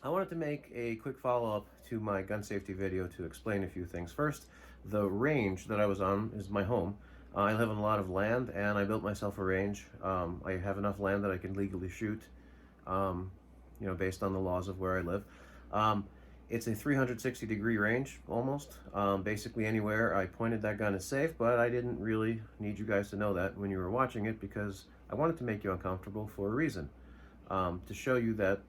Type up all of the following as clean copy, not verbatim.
I wanted to make a quick follow-up to my gun safety video to explain a few things. First, the range that I was on is my home. I live on a lot of land, and I built myself a range. I have enough land that I can legally shoot, um, based on the laws of where I live. Um, it's a 360-degree range, almost. Basically anywhere I pointed that gun is safe, but I didn't really need you guys to know that when you were watching it because I wanted to make you uncomfortable for a reason. To show you that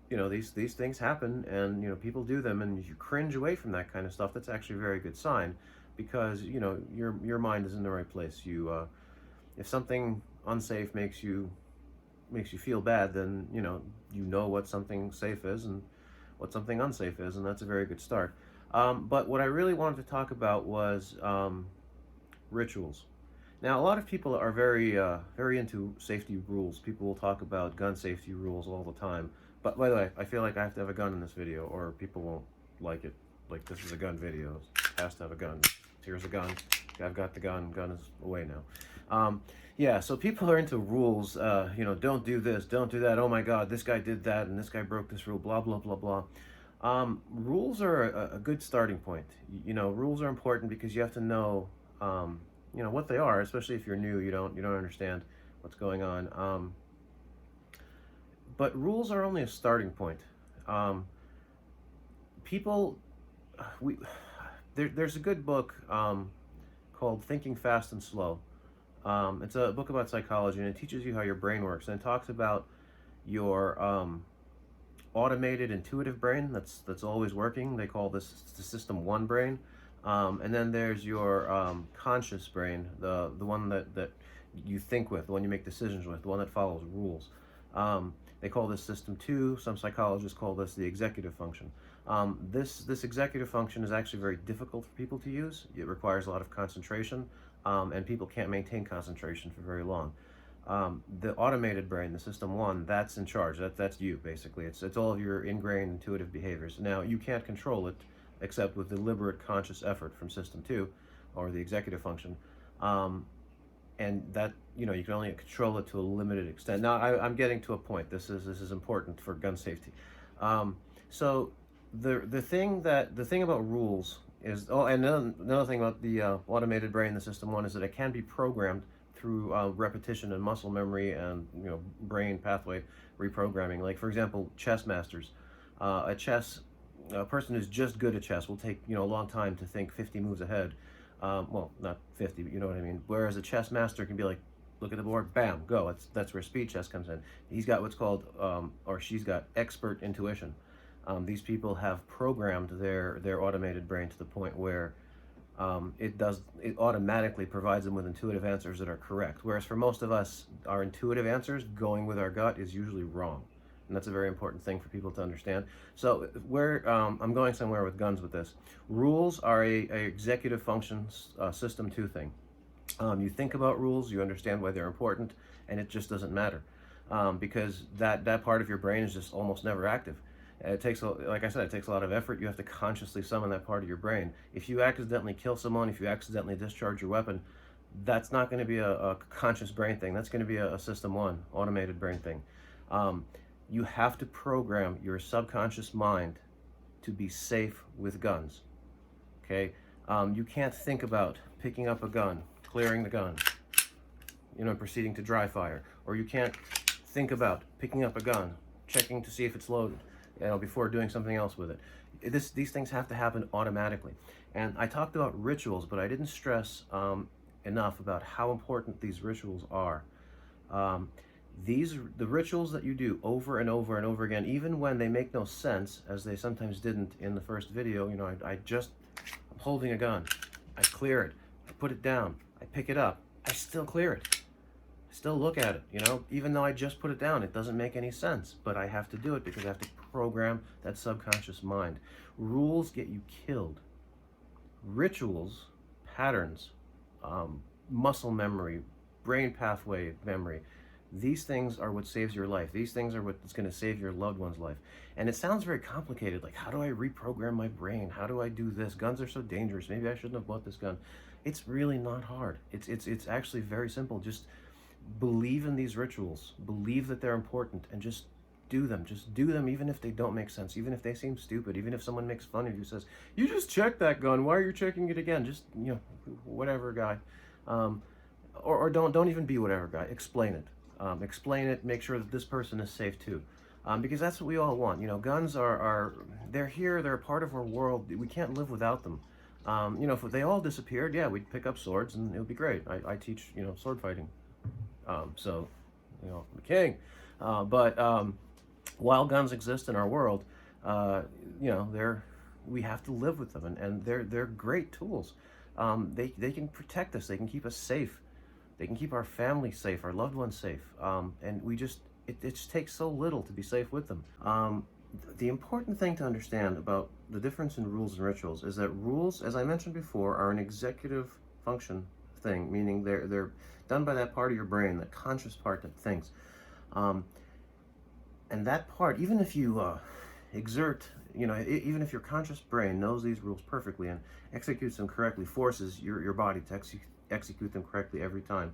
these things happen, and people do them, and if you cringe away from that kind of stuff, that's actually a very good sign, because your mind is in the right place. If something unsafe makes you feel bad, then you know what something safe is and what something unsafe is, and that's a very good start. But what I really wanted to talk about was rituals. Now, a lot of people are very into safety rules. People will talk about gun safety rules all the time. But by the way, I feel like I have to have a gun in this video, or people won't like it. Like, this is a gun video. It has to have a gun. Here's a gun. I've got the gun. Gun is away now. Yeah, so people are into rules. Don't do this, don't do that. Oh my God, this guy did that, and this guy broke this rule. Blah blah blah blah. Rules are a good starting point. Rules are important because you have to know, what they are. Especially if you're new, you don't understand what's going on. But rules are only a starting point. People, we there's a good book called Thinking Fast and Slow. It's a book about psychology, and it teaches you how your brain works, and it talks about your automated intuitive brain that's always working. They call this the system 1 brain. And then there's your conscious brain, the one that you think with, the one you make decisions with, the one that follows rules. They call this system 2. Some psychologists call this the executive function. This executive function is actually very difficult for people to use. It requires a lot of concentration, and people can't maintain concentration for very long. The automated brain, the system 1, that's in charge. That's you, basically. It's all of your ingrained intuitive behaviors. Now, you can't control it except with deliberate conscious effort from system 2, or the executive function. And that, you can only control it to a limited extent. Now, I'm getting to a point. This is important for gun safety. So the thing about rules is, and another thing about the automated brain, the system 1, is that it can be programmed through repetition and muscle memory and brain pathway reprogramming. Like, for example, chess masters. A person who's just good at chess will take a long time to think 50 moves ahead. Well, not 50, but you know what I mean. Whereas a chess master can be like, look at the board, bam, go. That's where speed chess comes in. He's got what's called, or she's got expert intuition. These people have programmed their automated brain to the point where it automatically provides them with intuitive answers that are correct. Whereas for most of us, our intuitive answers, going with our gut, is usually wrong. And that's a very important thing for people to understand. So I'm going somewhere with guns with this. Rules are a executive functions system 2 thing. You think about rules, you understand why they're important, and it just doesn't matter, because that part of your brain is just almost never active. It takes, like I said, it takes a lot of effort. You have to consciously summon that part of your brain. If you accidentally kill someone, if you accidentally discharge your weapon, that's not going to be a conscious brain thing. That's going to be a system 1 automated brain thing. You have to program your subconscious mind to be safe with guns. Okay? You can't think about picking up a gun, clearing the gun, proceeding to dry fire. Or you can't think about picking up a gun, checking to see if it's loaded, before doing something else with it. These things have to happen automatically. And I talked about rituals, but I didn't stress enough about how important these rituals are. The rituals that you do over and over and over again, even when they make no sense, as they sometimes didn't in the first video. I'm holding a gun, I clear it, I put it down, I pick it up, I still clear it, I still look at it, even though I just put it down. It doesn't make any sense, but I have to do it because I have to program that subconscious mind. Rules get you killed. Rituals, patterns, muscle memory, brain pathway memory, these things are what saves your life. These things are what's going to save your loved one's life. And it sounds very complicated. Like, how do I reprogram my brain? How do I do this? Guns are so dangerous. Maybe I shouldn't have bought this gun. It's really not hard. It's actually very simple. Just believe in these rituals. Believe that they're important, and just do them. Just do them, even if they don't make sense, even if they seem stupid, even if someone makes fun of you, says, "You just checked that gun. Why are you checking it again?" Just, whatever guy, um, or don't even be whatever guy. Explain it. Explain it. Make sure that this person is safe too. Because that's what we all want. Guns are they're here. They're a part of our world. We can't live without them. If they all disappeared, yeah, we'd pick up swords and it would be great. I teach, sword fighting. So, the king. But while guns exist in our world, they're we have to live with them, and they're great tools. They can protect us. They can keep us safe. They can keep our family safe, our loved ones safe. And it just takes so little to be safe with them. The important thing to understand about the difference in rules and rituals is that rules, as I mentioned before, are an executive function thing, meaning they're done by that part of your brain, that conscious part that thinks. And that part, even if you even if your conscious brain knows these rules perfectly and executes them correctly, forces your body to execute them correctly every time.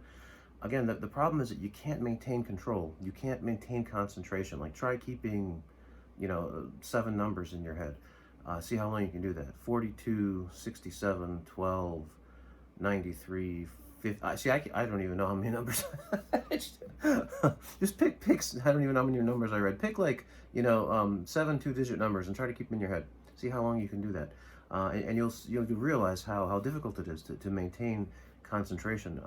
Again, the problem is that you can't maintain control. You can't maintain concentration. Like, try keeping, 7 numbers in your head. See how long you can do that. 42, 67, 12, 93, 50. See, I don't even know how many numbers. Just pick. I don't even know how many numbers I read. Pick 7 2-digit numbers and try to keep them in your head. See how long you can do that, and you'll realize how difficult it is to maintain concentration.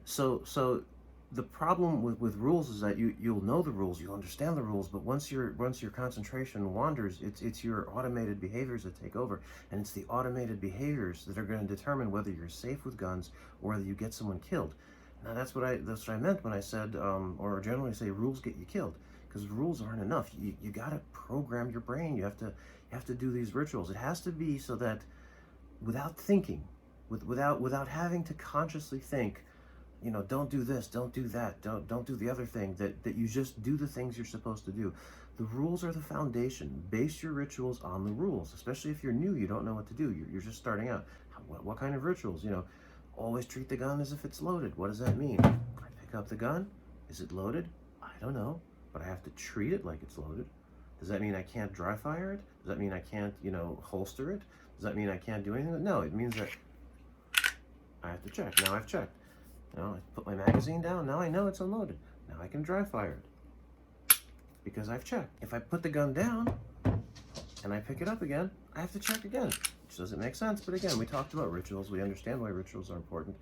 So the problem with rules is that you'll know the rules, you'll understand the rules, but once your concentration wanders, it's your automated behaviors that take over, and it's the automated behaviors that are going to determine whether you're safe with guns or whether you get someone killed. Now that's what I meant when I said, or generally say, rules get you killed, because rules aren't enough. You got to program your brain. You have to do these rituals. It has to be so that without thinking, without having to consciously think, don't do this, don't do that, don't do the other thing, that you just do the things you're supposed to do. The rules are the foundation. Base your rituals on the rules, especially if you're new, you don't know what to do, you're just starting out. What kind of rituals? Always treat the gun as if it's loaded. What does that mean? I pick up the gun. Is it loaded? I don't know, but I have to treat it like it's loaded. Does that mean I can't dry fire it? Does that mean I can't, holster it? Does that mean I can't do anything? No, it means that I have to check. Now I've checked. I put my magazine down. Now I know it's unloaded. Now I can dry fire it because I've checked. If I put the gun down and I pick it up again, I have to check again, which doesn't make sense. But again, we talked about rituals. We understand why rituals are important.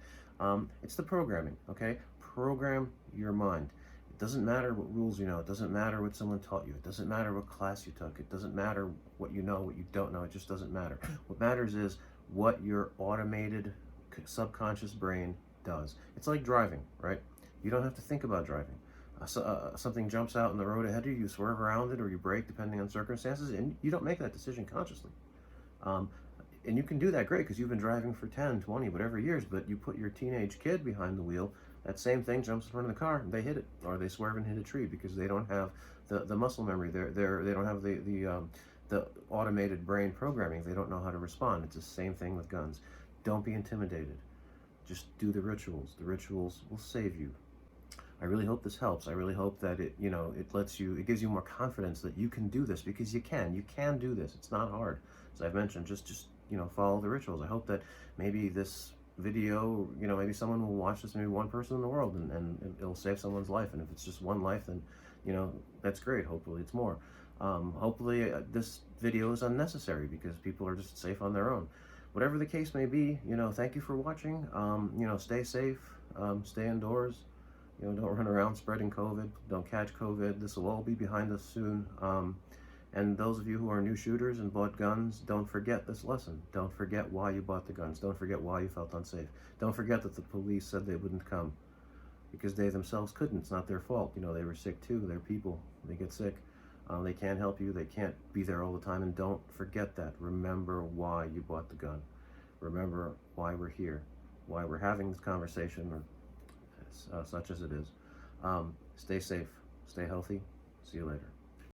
It's the programming, okay? Program your mind. It doesn't matter what rules you know. It doesn't matter what someone taught you. It doesn't matter what class you took. It doesn't matter what you know, what you don't know. It just doesn't matter. What matters is what your automated subconscious brain does. It's like driving, right? You don't have to think about driving. Something jumps out in the road ahead of you, you swerve around it or you brake depending on circumstances, and you don't make that decision consciously. And you can do that great because you've been driving for 10, 20, whatever years, but you put your teenage kid behind the wheel, that same thing jumps in front of the car, they hit it, or they swerve and hit a tree because they don't have the muscle memory. They don't have the automated brain programming. They don't know how to respond. It's the same thing with guns. Don't be intimidated. Just do the rituals. The rituals will save you. I really hope this helps. I really hope that it gives you more confidence that you can do this, because you can do this. It's not hard. As I've mentioned, just follow the rituals. I hope that maybe this video, maybe someone will watch this, maybe one person in the world, and it'll save someone's life. And if it's just one life, then, that's great. Hopefully it's more. Hopefully this video is unnecessary because people are just safe on their own. Whatever the case may be, thank you for watching. Stay safe, stay indoors, don't run around spreading COVID, don't catch COVID. This will all be behind us soon. And those of you who are new shooters and bought guns, don't forget this lesson. Don't forget why you bought the guns. Don't forget why you felt unsafe. Don't forget that the police said they wouldn't come because they themselves couldn't. It's not their fault. They were sick too. They're people. They get sick. They can't help you. They can't be there all the time. And don't forget that. Remember why you bought the gun. Remember why we're here, why we're having this conversation, or such as it is. Stay safe. Stay healthy. See you later.